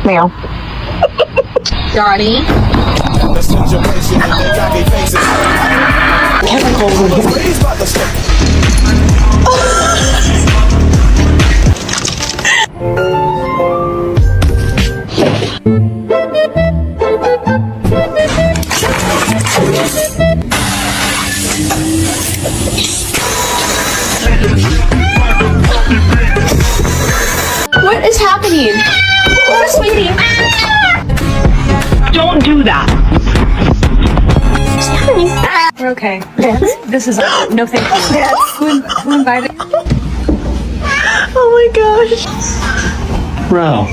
Male. Donnie. Chemicals in here. What is happening? Oh, sweetie. Don't do that. We're okay. This is no thank you. Who invited? Oh my gosh. Bro.